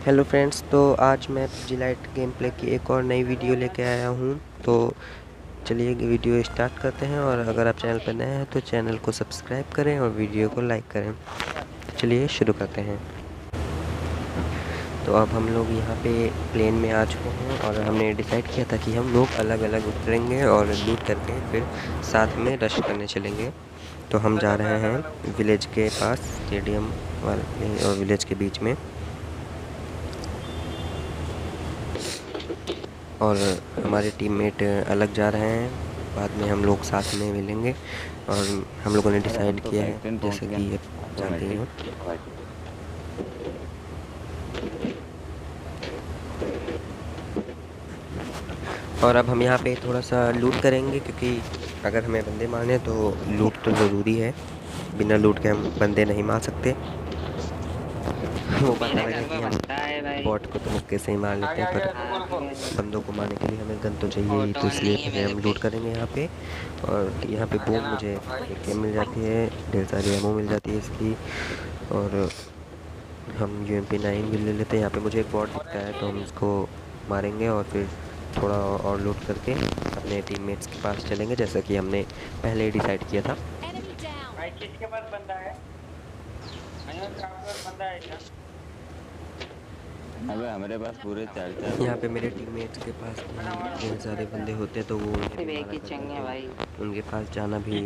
Hello friends, तो आज मैं पबजी लाइट गेम प्ले की एक और नई वीडियो लेके आया हूँ। तो चलिए वीडियो स्टार्ट करते हैं, और अगर आप चैनल पर नए हैं तो चैनल को सब्सक्राइब करें और वीडियो को लाइक करें। चलिए शुरू करते हैं। तो अब हम लोग यहाँ पे प्लेन में आ चुके हैं, और हमने डिसाइड किया था कि हम लोग अलग अलग उतरेंगे और लूट करके फिर साथ में रश करने चलेंगे। तो हम जा रहे हैं विलेज के पास, स्टेडियम वाले और विलेज के बीच में, और हमारे टीममेट अलग जा रहे हैं। बाद में हम लोग साथ में मिलेंगे, और हम लोगों ने डिसाइड किया है जैसे कि ये जानते ही हो। और अब हम यहाँ पे थोड़ा सा लूट करेंगे, क्योंकि अगर हमें बंदे मारने तो लूट तो ज़रूरी है। बिना लूट के हम बंदे नहीं मार सकते। वो बात अलग है कि हम बॉट को तो मुक्के से ही मार लेते हैं, पर बंदों को मारने के लिए हमें गन तो चाहिए ही। तो इसलिए पहले हम लूट करेंगे यहाँ पे। और यहाँ पे बूम मुझे एक मिल जाती है, ढेर सारी एमो मिल जाती है इसकी, और हम UMP9 भी ले लेते हैं। यहाँ पे मुझे एक बॉट दिखता है तो हम इसको मारेंगे, और फिर थोड़ा और लूट करके अपने टीममेट्स के पास चलेंगे, जैसा कि हमने पहले ही डिसाइड किया था। भाई किसके पास बंदा है? आपके पास बंदा है क्या? अबे हमारे पास पूरे 4-4 यहाँ पे मेरे टीममेट्स के पास भी ढेर सारे बंदे होते हैं, तो वो उन्हें भी मारा करते हैं। भाई तो उनके पास जाना भी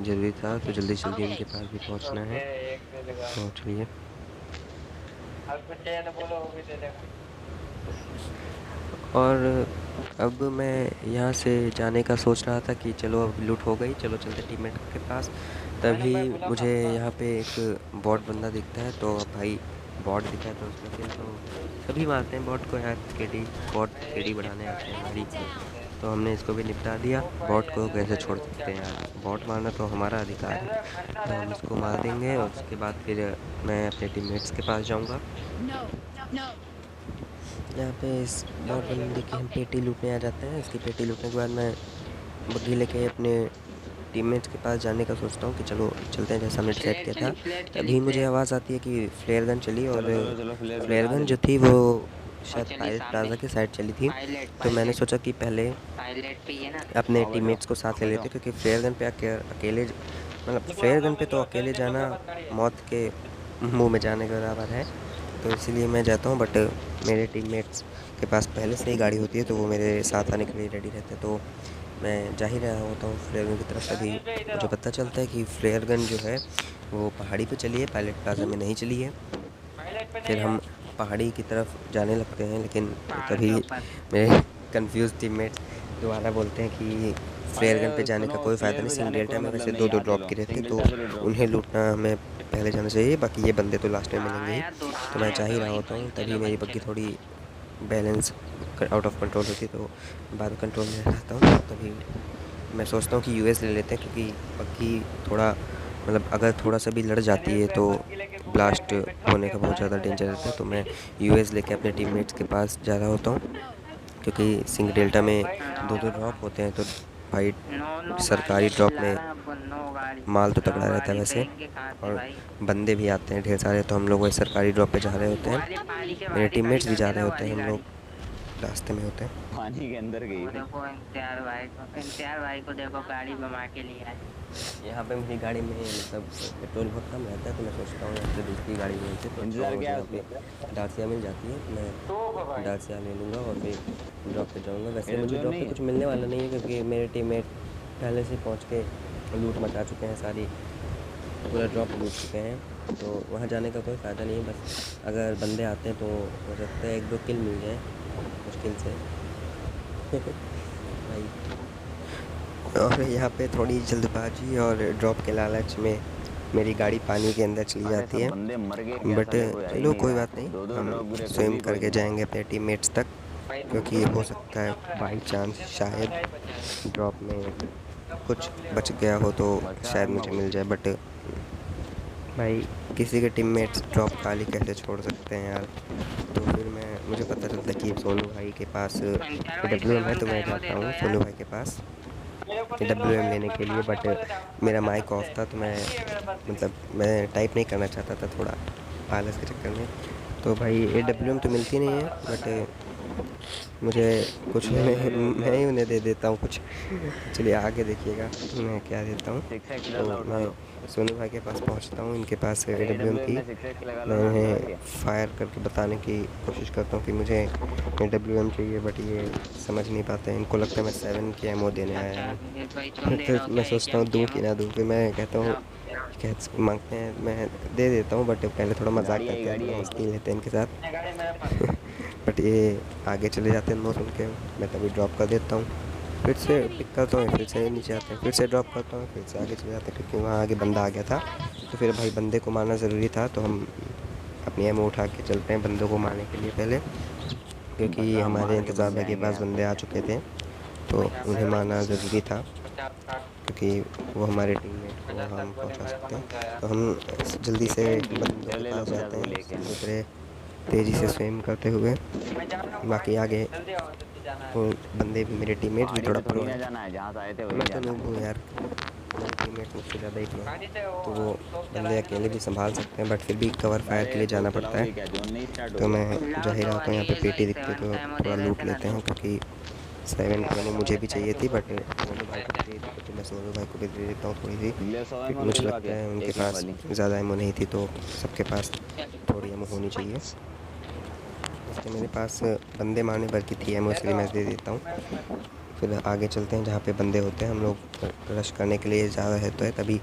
ज़रूरी था, तो जल्दी जल्दी उनके पास भी पहुँचना है। एक दे देगा। तो चलिए। आपको चाहिए तो बोलो, वो भी दे देगा। और अब मैं यहाँ से जाने का सोच रहा था कि चलो अब लूट हो गई, चलो चलते टीममेट के पास। तभी मुझे यहाँ पे एक बॉट बंदा दिखता है। तो अब भाई बॉट दिखा है तो उसमें फिर तो सभी मारते हैं बॉट को यार। बॉट केडी बढ़ाने आते हैं हमारी। तो हमने इसको भी निपटा दिया। बॉट को कैसे छोड़ सकते हैं यार, बॉट मारना तो हमारा अधिकार है। तो हम इसको मार देंगे, और उसके बाद फिर मैं अपने टीममेट्स के पास जाऊँगा। यहाँ पे इस बॉट बंदे की हम पेटी लूटने आ जाते हैं। इसकी पेटी लूटने के बाद मैं बग्गी लेके अपने टीममेट्स के पास जाने का सोचता हूँ कि चलो चलते हैं, जैसा हमने डिसाइड किया था। तभी मुझे आवाज़ आती है कि फ्लेयर गन चली, और फ्लेयर गन जो थी वो शायद पायलट प्लाजा की साइड चली थी। तो मैंने सोचा कि पहले अपने टीममेट्स को साथ ले लेते, क्योंकि फ्लेयर गन पे अकेले मतलब फ्लेयर गन पे तो अकेले जाना मौत के मुंह में जाने के बराबर है। तो इसीलिए मैं जाता हूँ, बट मेरे टीममेट्स के पास पहले से ही गाड़ी होती है, तो वो मेरे साथ आने के लिए रेडी रहते हैं। तो मैं जा ही रहा होता हूँ फ्लेयर गन की तरफ। तभी मुझे पता चलता है कि फ्लेयर गन जो है वो पहाड़ी पे चली है, पायलट प्लाजा में नहीं चली है। फिर हम पहाड़ी की तरफ जाने लगते हैं, लेकिन तभी मेरे कंफ्यूज टीममेट दोबारा बोलते हैं कि फ्लेयर गन पे जाने का कोई फ़ायदा नहीं। सिंगल डेल्टा में वैसे दो डॉप गिरे थे, तो उन्हें लूटना हमें पहले जाना चाहिए, बाकी ये बंदे तो लास्ट में मिलेंगे ही। तो मैं जा ही रहा होता हूँ, तभी मेरी बग्गी थोड़ी बैलेंस आउट ऑफ कंट्रोल होती, तो बाद में कंट्रोल में रहता हूँ। तभी मैं सोचता हूँ कि US ले लेते हैं, क्योंकि बग्गी थोड़ा मतलब अगर थोड़ा सा भी लड़ जाती है तो ब्लास्ट होने का बहुत ज़्यादा डेंजर रहता है। तो मैं US लेके अपने टीममेट्स के पास जा रहा होता हूँ, क्योंकि सिंग डेल्टा में दो ड्रॉप होते हैं। तो भाई सरकारी ड्रॉप में माल तो तगड़ा रहता है वैसे, और बंदे भी आते हैं ढेर सारे। तो हम लोग वही सरकारी ड्रॉप पे जा रहे होते हैं, मेरे टीममेट्स भी जा रहे होते हैं, हम लोग रास्ते में होते हैं। पानी के अंदर गई। देखो इम्तियाज भाई को देखो गाड़ी घुमा के लिया है। यहाँ पे मेरी गाड़ी में मतलब पेट्रोल बहुत कम रहता है, तो मैं सोचता हूँ यहाँ से दूसरी गाड़ी में से तो इंतजार क्या यहाँ पे डासिया मिल जाती है, तो मैं डासिया ले लूँगा और फिर ड्रॉप पे जाऊँगा। वैसे मुझे ड्रॉप पे कुछ मिलने वाला नहीं है, क्योंकि मेरे टीममेट पहले से पहुँच के लूट मचा चुके हैं, सारी पूरा ड्रॉप लूट चुके हैं। तो वहाँ जाने का कोई फ़ायदा नहीं है। बस अगर बंदे आते हैं तो हो सकता है 1-2 किल मिल जाए मुश्किल से। भाई, और यहाँ पे थोड़ी जल्दबाजी और ड्रॉप के लालच में मेरी गाड़ी पानी के अंदर चली जाती है, बट चलो कोई बात नहीं, हम स्विम करके जाएंगे अपने टीममेट्स तक, क्योंकि हो सकता है बाई चांस शायद ड्रॉप में कुछ बच गया हो तो शायद मुझे मिल जाए। बट भाई किसी के टीममेट्स ड्रॉप खाली कैसे छोड़ सकते हैं यार। तो फिर मुझे पता चलता है कि सोनू भाई के पास WM है, तो मैं जाता हूँ सोनू भाई के पास WM लेने के लिए। बट मेरा माइक ऑफ था, तो मैं टाइप नहीं करना चाहता था थोड़ा आलस के चक्कर में। तो भाई AWM तो मिलती नहीं है, बट मुझे कुछ मैं ही उन्हें दे देता हूँ कुछ। चलिए आगे देखिएगा मैं क्या देता हूँ। तो मैं सोनू भाई के पास पहुँचता हूँ, इनके पास AWM थी। मैं इन्हें फायर करके बताने की कोशिश करता हूँ कि मुझे AWM चाहिए, बट ये समझ नहीं पाते हैं। इनको लगता है मैं 7 की एमओ देने आया हूँ। तो मैं सोचता हूँ दूँ कि ना दूँ, फिर मैं कहता हूँ कह मांगते हैं, मैं दे देता हूँ, बट पहले थोड़ा मजाक करते हैं, थोड़ा मस्ती लेते हैं इनके साथ। गाड़ी मेरे पास। बट ये आगे चले जाते हैं नो सुन के। मैं तभी ड्रॉप कर देता हूँ, फिर से पिक करता हूँ, फिर से नीचे आते हैं, फिर से ड्रॉप करता हूँ, फिर से आगे चले जाते हैं, क्योंकि वहाँ आगे बंदा आ गया था। तो फिर भाई बंदे को मारना ज़रूरी था, तो हम अपनी एमओ उठा के चलते हैं बंदों को मारने के लिए पहले, क्योंकि हमारे इंतज़ार भाई के पास बंदे आ चुके थे, तो उन्हें मारना ज़रूरी था, क्योंकि वो हमारे टीममेट को हम पहुंचा सकते हैं। तो हम जल्दी से बंदों के पास जाते हैं, दूसरे तेज़ी से स्विम करते हुए। मैं जा रहा हूँ, बाकी आगे जल्दी आओ, जल्दी जाना है। वो बंदे भी, मेरे टीममेट्स भी थोड़ा प्रो हैं। जाना है, जहाँ से आए थे वहीं मैं तो जाना नूब है। हूँ यार, मेरे टीममेट मुझसे ज़्यादा ही प्रो हैं, गाड़ी से तो वो शॉप बंदे चलाएंगे ना अकेले भी संभाल सकते हैं, बट फिर भी कवर फायर के लिए जाना पड़ता है। क्या जोन नहीं स्टार्ट हो तो गया? मैं जा ही रहा था, यहाँ पे पेटी दिखती तो थोड़ा लूट लेते हैं, क्योंकि 7 की एमओ मुझे भी चाहिए थी, बट सोनू भाई को चाहिए थी, तो मैं सोनू भाई को भी दे देता हूँ थोड़ी सी, ले 100 क्योंकि एमएम मुझे दिलवा लगता के है उनके एक पास वाली। ज़्यादा एमओ नहीं थी, तो सबके पास थोड़ी एमओ होनी चाहिए। इसलिए मेरे पास बंदे मारने भर की थी एमओ, इसलिए मैं दे देता हूँ। फिर आगे चलते हैं जहाँ पे बंदे होते हैं, हम लोग रश करने के लिए ज़्यादा है तो है, तभी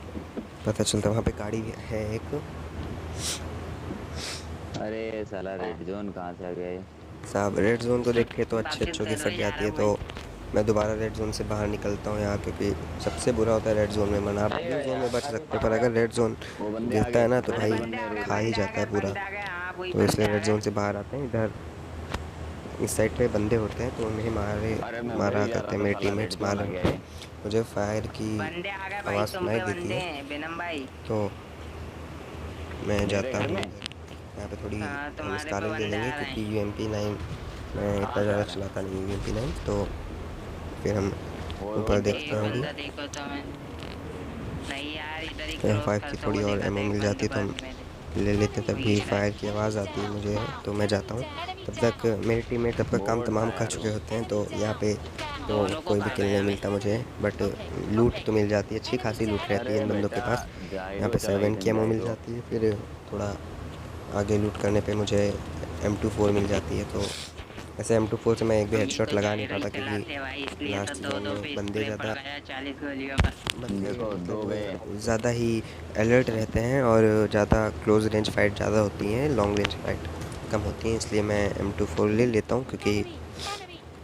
पता चलता है वहाँ पे गाड़ी भी है एक। अरे साला रेड जोन कहाँ से आ गया ये? साहब रेड जोन को देख के तो अच्छे अच्छों की फट जाती है, तो मैं दोबारा रेड जोन से बाहर निकलता हूँ यहाँ, क्योंकि सबसे बुरा होता है रेड जोन में मरना। आप ब्लू जोन में बच सकते हैं, पर अगर रेड जोन वो बंदे आ गिरता गए, है ना तो वो भाई बंदे आ गए। खा ही जाता है पूरा। तो इसलिए रेड जोन से बाहर आते हैं। इधर इस साइड पे बंदे होते हैं, तो उन्हें अरे मैं मारा वही जा करते रहा हैं, था, मेरे साला रेड टीममेट्स मार जोन आ रहे गया होते हैं। ये। मुझे फायर की बंदे आ गए भाई, आवाज़ तुम सुनाई पे देती बंदे है, हैं बेनम भाई। तो मैं मेरे जाता घर हूँ में उधर। यहाँ पे थोड़ी हाँ, तुम्हारे पे निस्कारल ले बंदे लेंगे, आ रहे क्योंकि हैं। UMP9 मैं इतना कहाँ से आ ज़्यादा रहा है? चलाता नहीं UMP9, तो फिर हम वो ऊपर तरफ देखते एक हैं तरफ अभी। बंदा देखो तो मैं नहीं यार, इधर ही क्रॉस M5 की करता थोड़ी हुआ और देखा था एमओ एक मिल बंदे जाती को तो हम अभी मैंने। ले लेते हैं, तभी वीर फायर है। की आवाज़ आती है मुझे, तो मैं जाता हूँ। तब तक मेरे टीममेट तब तक काम बोर्ड था तमाम कर यार चुके वो। होते हैं, तो यहाँ पे तो दोनों को कोई भी कर किल नहीं गया मैं। मिलता मुझे, बट लूट तो मिल जाती है, अच्छी खासी लूट रहती है अरे इन बंदों के बेटा, पास। यहाँ जायरो पे चलाई 7 थी की एमओ मिल जायरो। जाती है, फिर थोड़ा आगे लूट करने पे मुझे M24 मिल जाती है। तो ऐसे M24 से मैं एक भी हम हेडशॉट तो लगा नहीं जायरो ही पाता, चलाते हैं भाई, क्योंकि इसलिए तो लास्ट दो जोन दो में पे बंदे स्प्रे पड़ ज़्यादा गया 40 गोलियों का। देखो दो गए। ज़्यादा ही अलर्ट रहते हैं, और ज़्यादा क्लोज रेंज फाइट ज़्यादा होती हैं, लॉन्ग रेंज फाइट कम होती हैं, इसलिए मैं M24 ले लेता हूँ, क्योंकि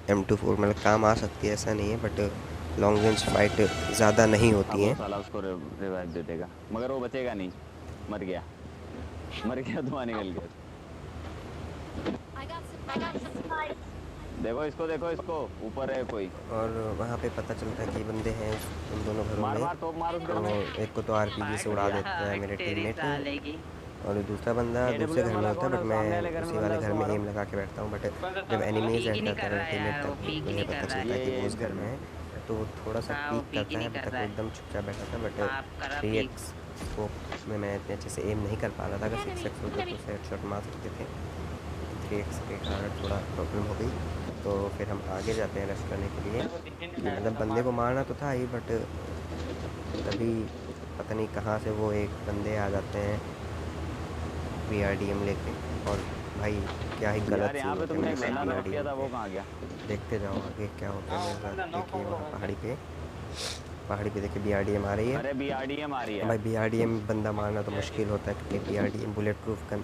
M24 मतलब काम आ सकती है, ऐसा नहीं है, बट लॉन्ग रेंज फाइट ज़्यादा नहीं अब होती वो हैं। साला उसको रिवाइव दे देगा, मगर वो बचेगा नहीं। मर गया, मर गया, धुआं निकल गया। देखो इसको, देखो इसको, ऊपर है कोई। और वहाँ पे पता चलता है कि बंदे हैं उन दोनों घरों मार में। मार टोप मार उस घर तो में। एक को तो RPG से उड़ा देता है मेरे तेरी टीममेट, साले की। और दूसरा बंदा दूसरे घर AWM में वाला होता है, कौन है? बट सामने वाले मैं घर में उसी बंदा वाले है, घर उसको में मारो। एम लगा के बैठता हूँ, बट कौन सा जब सामने वाला? एनिमीज पीक ही रहता नहीं है कर मेरा रहा है टीममेट, यार, वो तब पीक ही मुझे नहीं पता कर रहा चलता है है। कि वो ये उस इस घर घर में में। है, तो वो थोड़ा सा हाँ, वो पीक पीक ही करता है। नहीं अभी कर तक रहा वो है। एकदम चुपचाप बैठा था, बट आप करा पीक। 3x स्कोप में मैं इतने अच्छे से एम नहीं कर पा रहा था। अगर 6x होता तो उसे हेडशॉट मार सकते थे, 3x के कारण थोड़ा प्रॉब्लम हो गई। तो फिर हम आगे जाते हैं रश करने के लिए। मेरे को दिख ही नहीं रहा है, मतलब बंदा बंदे मार को रहा मारना तो था ही, बट तभी पता नहीं कहाँ से वो एक बंदे आ जाते हैं BRDM लेके, और भाई क्या ही यार गलत यहाँ सीन पे होते हैं तुमने मेरे एक साथ बंदा नॉक किया BRDM था, पे। वो कहाँ गया? देखते जाओ आगे क्या होता है हाँ, मेरे वो बंदा साथ। नॉक देखिए हो वहाँ रहा है। पहाड़ी पे देखिए BRDM आ रही है। अरे BRDM आ रही है। भाई BRDM बंदा मारना तो मुश्किल होता है, क्योंकि BRDM बुलेट प्रूफ गन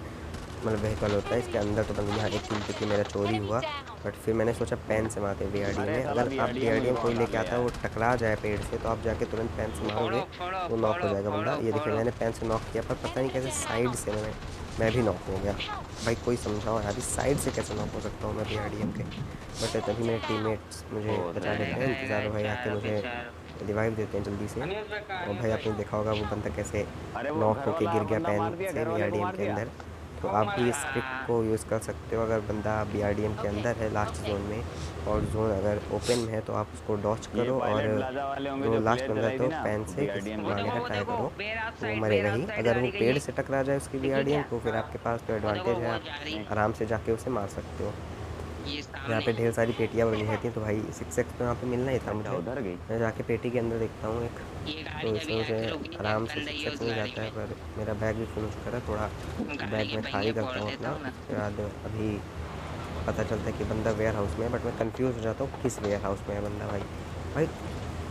मतलब व्हीकल होता है, इसके अंदर तो बंदा यहाँ एक किल क्योंकि मेरा चोरी हुआ, बट फिर मैंने सोचा पेन से मारते BRDM अरे में। साला अगर आप BRDM मुझे BRDM कोई कौन डाल लेके ले आता है, यार। वो टकरा जाए पेड़ से, तो आप जाके तुरंत पेन से फोड़ो मारोगे, फोड़ो वो नॉक हो फोड़ो जाएगा बंदा। फोड़ो ये देखिए फोड़ो। मैंने पेन से नॉक किया, पर पता नहीं कैसे साइड से मैं भी नॉक हो गया। भाई कोई समझाओ यार, इस साइड से कैसे नॉक हो सकता हूँ मैं BRDM के। बट तभी मेरे टीममेट्स मुझे ओ बचा लेते गए हैं, गए इंतज़ार गए भाई आके 4 पे मुझे 4। रिवाइव देते हैं जल्दी से। अनिल भाई का, और अनिल भाई भाई। आपने देखा होगा वो बंदा कैसे अरे वो नॉक घर होके वाला गिर गया बंदा पेन मार दिया, से घर वाले को BRDM मार के दिया। अंदर। तो आप भी इस ट्रिक को यूज़ कर सकते हो। अगर बंदा BRDM के अंदर है लास्ट जोन में और जोन अगर ओपन में है तो आप उसको डॉच ये करो, पायलट और प्लाजा वाले होंगे जो जो लास्ट प्लेट बंदा है चलाई तो थी ना पैन से बीआरडीएम वो तो मारने का वो ट्राई देखो करो, वेयर तो वो मरेगा ही। साइड अगर जा वो रही पेड़ है। से टकरा जाए उसकी दिखी क्या? BRDM तो फिर आपके पास तो वो देखो एडवांटेज है, वो आप जा रही आराम से जाके उसे मार सकते हो। ये यहाँ सामने। पे ढेर सारी पेटियाँ बनी रहती हैं, तो भाई 6x तो यहाँ पे मिलना ही था अच्छा मुझे। उधर गई। मैं जाके पेटी के अंदर देखता हूँ एक, ये तो गाड़ी इसमें अभी मुझे आके रुकी है, आराम से बंदा ही है 6x उस मिल गाड़ी जाता है। में। पर मेरा बैग भी फुल हो चुका था, थोड़ा गाड़ी बैग के में पहिए खाली फोड़ करता हूँ देता अपना। हूँ ना। उसके बाद अभी पता चलता है कि बंदा वेयर हाउस में है, बट मैं कंफ्यूज हो जाता हूँ किस वेयर हाउस में है बंदा। भाई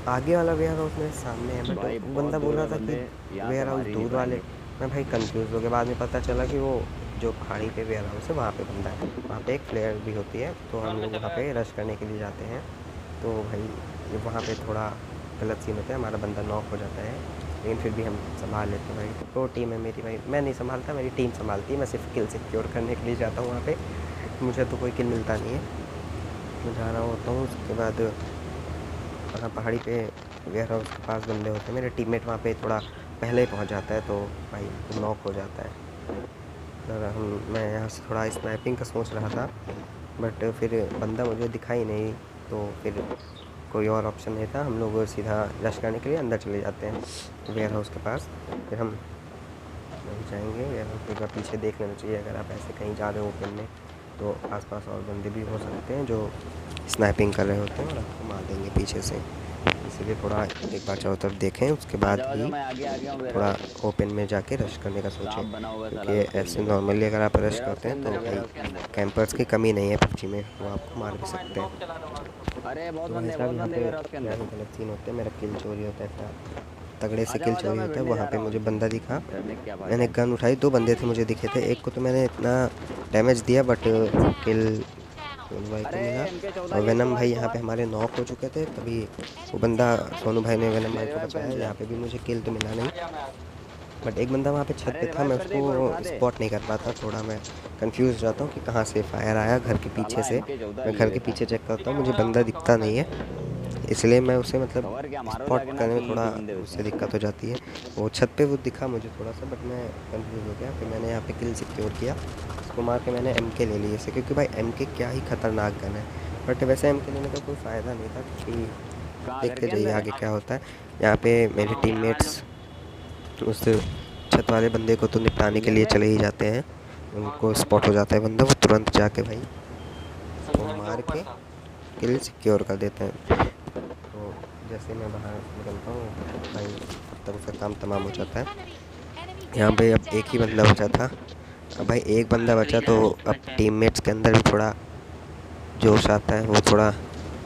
आगे वाला वेयर हाउस मेरे सामने है, बट भाई वो बहुत बंदा बोल दूर रहा है था कि बंदे, यहाँ से वेयर हाउस मार ही नहीं दूर वाले। पाएंगे। मैं भाई कंफ्यूज हो गया, बाद में पता चला कि वो जो खाड़ी पे वेयर हाउस है वहाँ पे बंदा है, वहाँ पे एक फ्लेयर भी होती है, तो हम लोग वहाँ पे रश करने के लिए जाते हैं। तो भाई ये वहाँ पे थोड़ा गलत सीन होता है, हमारा बंदा नॉक हो जाता है, लेकिन फिर भी हम संभाल लेते हैं। भाई प्रो टीम है मेरी, भाई मैं नहीं संभालता, मेरी टीम संभालती है। मैं सिर्फ किल सिक्योर करने के लिए जाता हूँ वहाँ पे, मुझे तो कोई किल मिलता नहीं है। मैं जा रहा होता हूँ, उसके बाद वहाँ पहाड़ी पे वेयर हाउस के पास बंदे होते हैं, मेरे टीममेट वहाँ पे थोड़ा पहले ही पहुँच जाता है, तो भाई नॉक हो जाता है। मैं यहाँ से थोड़ा स्नाइपिंग का सोच रहा था, बट फिर बंदा मुझे दिखा ही नहीं, तो फिर कोई और ऑप्शन नहीं था। हम लोग सीधा रश करने के लिए अंदर चले जाते हैं वेयर हाउस के पास। फिर हम वहीं जाएंगे वेयर हाउस के पीछे, देख लेना चाहिए अगर आप ऐसे कहीं जा रहे हो ओपन में, तो आसपास और बंदे भी हो सकते हैं जो स्नाइपिंग कर रहे होते हैं और आपको मार देंगे पीछे से। इसीलिए थोड़ा एक बार चारों तरफ देखें, उसके बाद आ जाओ ही मैं आगे आ गया हूँ। थोड़ा ओपन में जाके रश करने का सांप सोचें, बना होगा साला क्योंकि तो खेल ऐसे लेगा। नॉर्मली अगर आप रश वेयर हाउस करते के हैं तो अंदर, वेयर भाई हाउस के अंदर। कैंपर्स की कमी नहीं है PUBG में, वो आपको मार भी सकते हैं। अरे बहुत तो भाई बंदे साहब यहाँ पे वेयर हाउस के क्या अंदर। ही गलत सीन होते हैं, मेरा किल चोरी होता है, इतना तगड़े से किल आ जाओ चोरी मैं होता है। भिड़ने वहाँ जा पे रहा मुझे हूँ। बंदा दिखा, डरने क्या भागा मैंने है। गन उठाई, 2 बंदे थे मुझे दिखे थे, एक को तो मैंने इतना डैमेज दिया, बट किल सोनू भाई को अरे मिला। MK14 और ये इसको वेनम मार, भाई इसको यहाँ पे मार। हमारे नॉक हो चुके थे, तभी वो बंदा सोनू भाई ने वेनम ले भाई को रिवाइव बचाया। कर जा। यहाँ पे भी मुझे किल तो मिला नहीं, बट एक बंदा वहाँ पे छत अरे पे था, रिवाइव मैं कर दे, एक बार उसको उठा दे। स्पॉट नहीं कर पाता, थोड़ा मैं कंफ्यूज हो जाता हूँ कि कहाँ से फायर आया। घर के पीछे साला से MK14 मैं ले घर के लेता। पीछे चेक करता हूँ, मुझे बंदा दिखता नहीं है, इसलिए मैं उसे मतलब कवर क्या मारो स्पॉट जाके ना, करने में 3 थोड़ा ही बंदे बचे उससे हैं। दिक्कत हो जाती है। वो छत पे वो दिखा मुझे थोड़ा सा, बट मैं कंफ्यूज हो गया, फिर मैंने यहाँ पे किल सिक्योर किया। उसको मार के मैंने MK ले ली इसे, क्योंकि भाई MK क्या ही खतरनाक गन है, बट वैसे MK लेने का कोई फ़ायदा नहीं था, क्योंकि कहाँ घर देखते के जाइए अंदर आगे है। क्या होता है। यहाँ पे मेरे टीममेट्स उस छत वाले बंदे को तो निपटाने के घर लिए में चले ही जाते हैं, उनको स्पॉट हो जाता है बंदा, वो तुरंत जाके भाई उसको मार के किल सिक्योर कर देते हैं। तो जैसे मैं बाहर निकलता हूँ भाई, तब तक उसका काम तमाम हो जाता है। यहाँ पे अब एक ही बंदा बचा था, अब भाई एक बंदा बचा तो अब टीममेट्स के अंदर भी थोड़ा जोश आता है, वो थोड़ा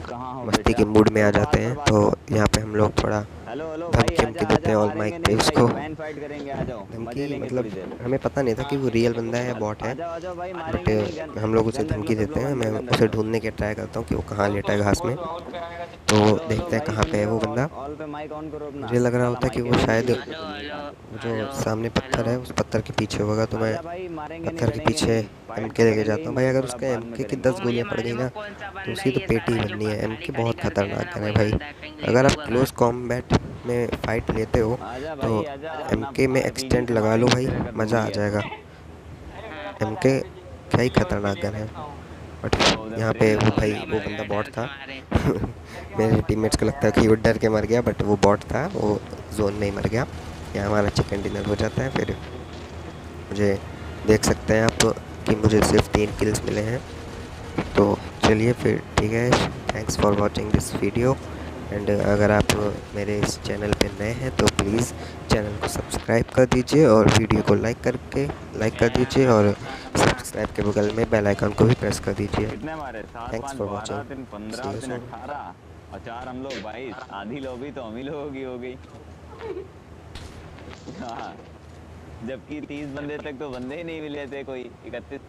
कहाँ हो मस्ती बेटा। के मूड में आ तो जाते बात पर हैं। बात तो कर। यहाँ पे हम लोग थोड़ा हेलो हेलो भाई, धमकी आजा वमकी देते आजा, हैं ऑल मारेंगे माइक पे नहीं भाई, उसको। फैन फाइट करेंगे, आ जाओ मजे धमकी लेंगे मतलब थोड़ी देर। हमें पता नहीं था कि वो रियल बंदा है या बॉट है, आ जाओ भाई, बट मारेंगे नहीं। गन हम लोग उसे गन रख लो धमकी सब देते लोग, हैं। मैं अंदर गन रख उसे लो। ढूंढने की ट्राई करता हूँ कि वो कहाँ लेटा है घास में, तो हेलो हेलो देखते हैं भाई, कहाँ पे सुन है रहे वो हो। बंदा। ऑल पे माइक ऑन करो अपना। मुझे लग रहा साला होता है कि माइक वो ऑन शायद नहीं है, हेलो सुनिए हेलो कहाँ वो जो हेलो सामने पत्थर है हेलो। उस पत्थर के पीछे होगा, तो मैं आजा भाई, मारेंगे नहीं पत्थर के लड़ेंगे पीछे नहीं, फाइट MK तो लेके करेंगे जाता ही, हूँ भाई। मजे अगर थोड़ा उसका बाद में MK की करेंगे। 10 मुझे गोलियाँ पड़ गई मालूम है ना, कौन सा तो बंदा उसकी है तो ये पेटी ही साला जो बननी है। खाली MK खाली बहुत करके है खतरनाक ना, गन है वही भाई। बंदा है, कहीं अगर लेटा आप हुआ था। क्लोज कॉम्बैट में फ़ाइट लेते हो आजा तो भाई आजा, अपना MK में RPG एक्सटेंड से लगा लो मारेंगे भाई, तेरे अगर मज़ा दूरी आ है तो। जाएगा। MK क्या ही खतरनाक गन है, बट वो उधर यहाँ पे ट्रेन वो लगा भाई रहे हैं वो हमें। बंदा बॉट था। तुम्हारे मेरे टीममेट्स को लगता है कि वो डर के मर गया, बट वो बॉट था, वो जोन में ही मर गया। यहाँ हमारा चिकन डिनर हो जाता है। फिर मुझे देख सकते हैं आप कि मुझे सिर्फ 3 किल्स मिले हैं। तो चलिए फिर ठीक है, thanks for watching this video. And अगर आप मेरे इस चैनल पे नए हैं तो प्लीज़ चैनल को सब्सक्राइब कर दीजिए और वीडियो को लाइक कर दीजिए, और सब्सक्राइब के बगल में बेल आइकन को भी प्रेस कर दीजिए। कितने मारे? 7 थैंक्स 5 फॉर 12 वाचिंग, 3 15 सी और यू 3 सून। 18 और 4 हम लोग 22। आधी लॉबी तो हम ही लोगों की हो गई। हाँ, जबकि 30 बंदे तक तो बंदे ही नहीं मिले थे कोई। 31